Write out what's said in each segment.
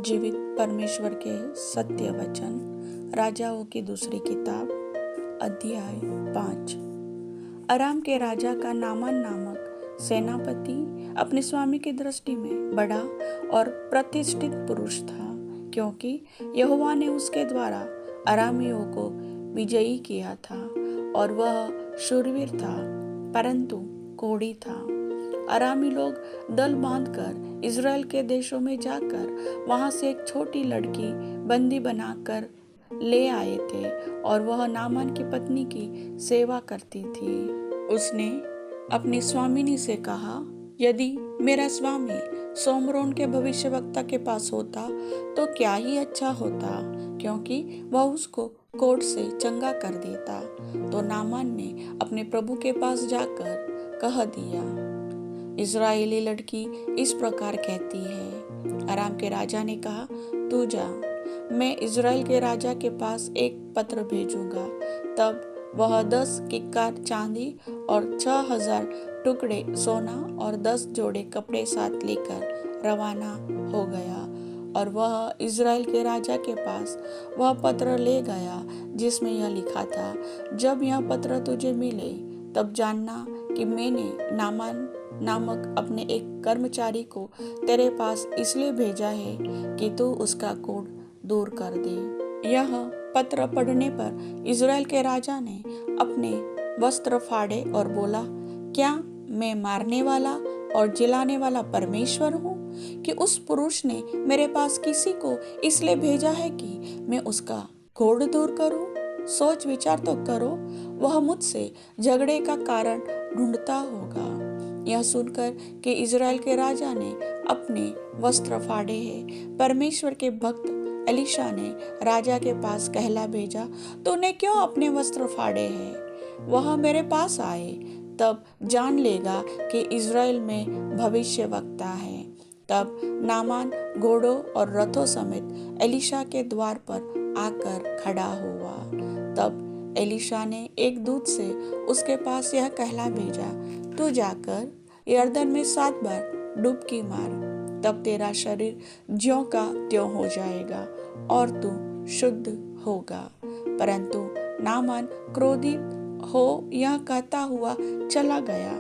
जीवित परमेश्वर के सत्य वचन, राजाओं की दूसरी किताब, अध्याय 5। अराम के राजा का नामान नामक सेनापति अपने स्वामी की दृष्टि में बड़ा और प्रतिष्ठित पुरुष था, क्योंकि यहोवा ने उसके द्वारा अरामियों को विजयी किया था और वह शूरवीर था, परंतु कोढ़ी था। अरामी लोग दल बांधकर इज़राइल के देशों में जाकर वहां से एक छोटी लड़की बंदी बनाकर ले आए थे और वह नामान की पत्नी की सेवा करती थी। उसने अपनी स्वामिनी से कहा, यदि मेरा स्वामी सोमरोन के भविष्यवक्ता के पास होता तो क्या ही अच्छा होता, क्योंकि वह उसको कोढ़ से चंगा कर देता। तो नामान ने अपने प्रभु के पास जाकर कह दिया, इज़राइली लड़की इस प्रकार कहती है। अराम के राजा ने कहा, तू जा, मैं इज़राइल के राजा के पास एक पत्र भेजूंगा। तब वह 10 किक्कार चांदी और 6000 टुकड़े सोना और 10 जोड़े कपड़े साथ लेकर रवाना हो गया और वह इज़राइल के राजा के पास वह पत्र ले गया जिसमें यह लिखा था, जब यह पत्र तुझे मिले तब जानना कि मैंने नामान नामक अपने एक कर्मचारी को तेरे पास इसलिए भेजा है कि तू उसका कोढ़ दूर कर दे। यह पत्र पढ़ने पर इज़राइल के राजा ने अपने वस्त्र फाड़े और बोला, क्या मैं मारने वाला और जिलाने वाला परमेश्वर हूँ कि उस पुरुष ने मेरे पास किसी को इसलिए भेजा है कि मैं उसका कोढ़ दूर करूँ? सोच विचार तो करो, वह मुझसे झगड़े का कारण ढूंढता होगा। यह सुनकर कि इज़राइल के राजा ने अपने वस्त्र फाड़े हैं, परमेश्वर के भक्त एलीशा ने राजा के पास कहला भेजा, तूने क्यों अपने वस्त्र फाड़े हैं? वह मेरे पास आए, तब जान लेगा कि इज़राइल में भविष्यवक्ता है। तब नामान घोड़ों और रथों समेत एलीशा के द्वार पर आकर खड़ा हुआ। तब एलीशा ने एक दूत से उसके पास यह कहला भेजा, तू जाकर यरदन में 7 बार डुबकी मार, तब तेरा शरीर ज्यों का त्यों हो जाएगा और तू शुद्ध होगा। परंतु नामान क्रोधित हो यह कहता हुआ चला गया,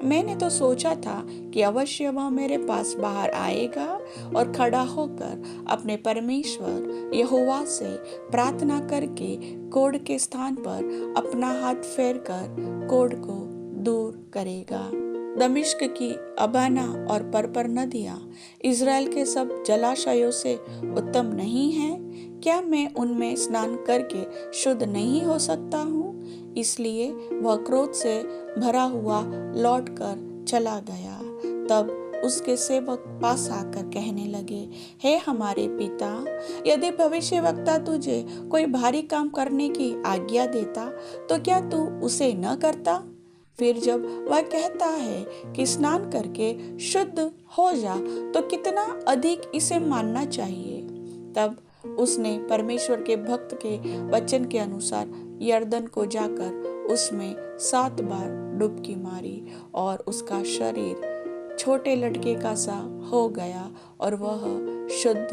मैंने तो सोचा था कि अवश्य वह मेरे पास बाहर आएगा और खड़ा होकर अपने परमेश्वर यहोवा से प्रार्थना करके कोढ़ के स्थान पर अपना हाथ फेरकर कोढ़ को दूर करेगा। दमिश्क की अबाना और परपर नदियां इज़राइल के सब जलाशयों से उत्तम नहीं हैं? क्या मैं उनमें स्नान करके शुद्ध नहीं हो सकता हूँ? इसलिए वह क्रोध से भरा हुआ लौटकर चला गया। तब उसके सेवक पास आकर कहने लगे, हे हमारे पिता, यदि भविष्यवक्ता तुझे कोई भारी काम करने की आज्ञा देता तो क्या तू उसे न करता? फिर जब वह कहता है कि स्नान करके शुद्ध हो जा, तो कितना अधिक इसे मानना चाहिए। तब उसने परमेश्वर के भक्त के वचन के अनुसार यरदन को जाकर उसमें 7 बार डुबकी मारी और उसका शरीर छोटे लड़के का सा हो गया और वह शुद्ध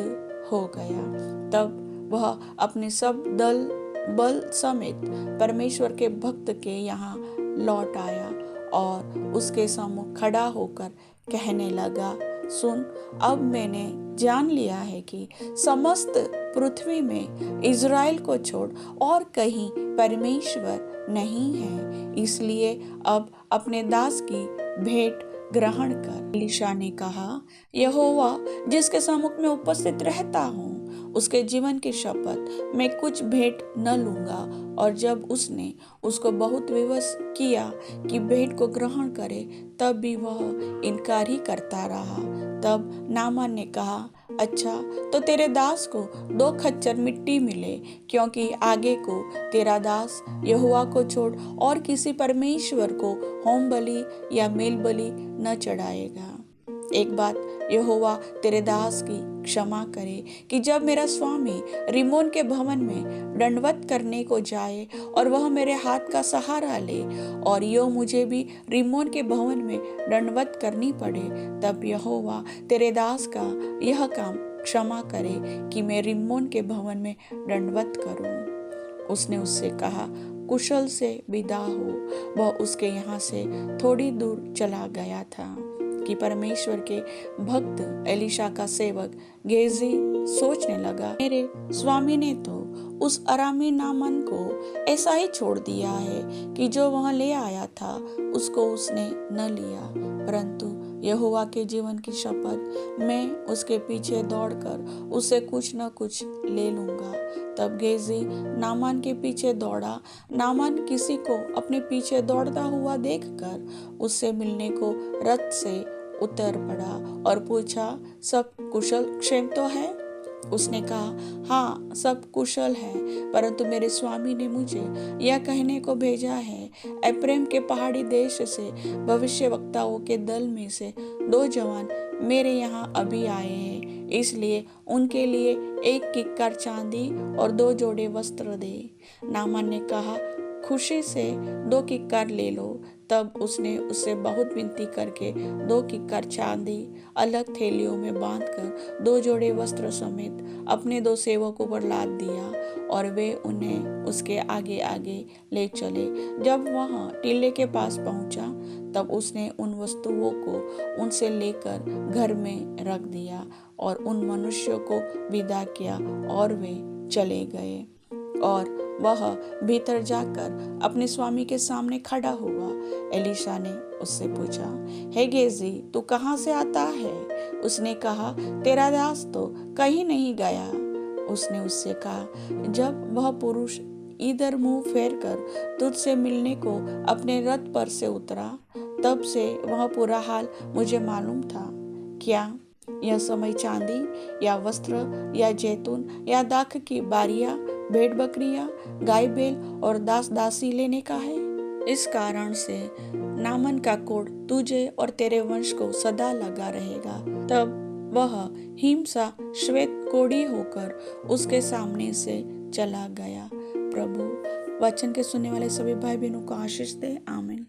हो गया। तब वह अपने सब दल बल समेत परमेश्वर के भक्त के यहाँ लौट आया और उसके सम्मुख खड़ा होकर कहने लगा, सुन, अब मैंने जान लिया है कि समस्त पृथ्वी में इज़राइल को छोड़ और कहीं परमेश्वर नहीं है, इसलिए अब अपने दास की भेंट ग्रहण कर। एलीशा ने कहा, यहोवा जिसके सम्मुख में उपस्थित रहता हूँ, उसके जीवन की शपथ मैं कुछ भेंट न लूंगा। और जब उसने उसको बहुत विवश किया कि भेंट को ग्रहण करे, तब भी वह इनकार ही करता रहा। तब नामान ने कहा, अच्छा, तो तेरे दास को 2 खच्चर मिट्टी मिले, क्योंकि आगे को तेरा दास यहोवा को छोड़ और किसी परमेश्वर को होम बलि या मेल बलि न चढ़ाएगा। एक बात यहोवा तेरे दास की क्षमा करे कि जब मेरा स्वामी रिमोन के भवन में दंडवत करने को जाए और वह मेरे हाथ का सहारा ले और यो मुझे भी रिमोन के भवन में दंडवत करनी पड़े, तब यहोवा तेरे दास का यह काम क्षमा करे कि मैं रिम्मोन के भवन में दंडवत करूं। उसने उससे कहा, कुशल से विदा हो। वह उसके यहाँ से थोड़ी दूर चला गया था कि परमेश्वर के भक्त एलीशा का सेवक गेजी सोचने लगा, मेरे स्वामी ने तो उस अरामी नामन को ऐसा ही छोड़ दिया है कि जो वह ले आया था उसको उसने न लिया, परंतु यहोवा के जीवन की शपथ, मैं उसके पीछे दौड़कर उससे कुछ न कुछ ले लूंगा। तब गेजी नामान के पीछे दौड़ा। नामान किसी को अपने पीछे दौड़ता हुआ देखकर उससे मिलने को रथ से उतर पड़ा और पूछा, सब कुशल क्षेम तो है? उसने कहा, हाँ सब कुशल है, परंतु मेरे स्वामी ने मुझे यह कहने को भेजा है, एप्रैम के पहाड़ी देश से भविष्यवक्ताओं के दल में से 2 जवान मेरे यहाँ अभी आए हैं, इसलिए उनके लिए 1 किक्कार चांदी और 2 जोड़े वस्त्र दे। नामान ने कहा, खुशी से 2 किक्कार ले लो। तब उसने उससे बहुत विनती करके 2 किक्कार चांदी अलग थैलियों में बांधकर 2 जोड़े वस्त्र समेत अपने 2 सेवकों पर लाद दिया और वे उन्हें उसके आगे आगे ले चले। जब वह टीले के पास पहुंचा तब उसने उन वस्तुओं को उनसे लेकर घर में रख दिया और उन मनुष्यों को विदा किया और वे चले गए। और वह भीतर जाकर अपने स्वामी के सामने खड़ा हुआ। एलीशा ने उससे पूछा, हे गेजी, तू कहाँ से आता है? उसने कहा, तेरा दास तो कहीं नहीं गया। उसने उससे कहा, जब वह पुरुष इधर मुंह फेर कर तुझसे मिलने को अपने रथ पर से उतरा, तब से वह पूरा हाल मुझे मालूम था। क्या यह समय चांदी या वस्त्र या जैतून या दाख की बारियां, भेड़ बकरियां, गाय बैल और दास दासी लेने का है? इस कारण से नामन का कोढ़ तुझे और तेरे वंश को सदा लगा रहेगा। तब वह हिमसा श्वेत कोढ़ी होकर उसके सामने से चला गया। प्रभु वचन के सुनने वाले सभी भाई बहनों को आशीष दे। आमीन।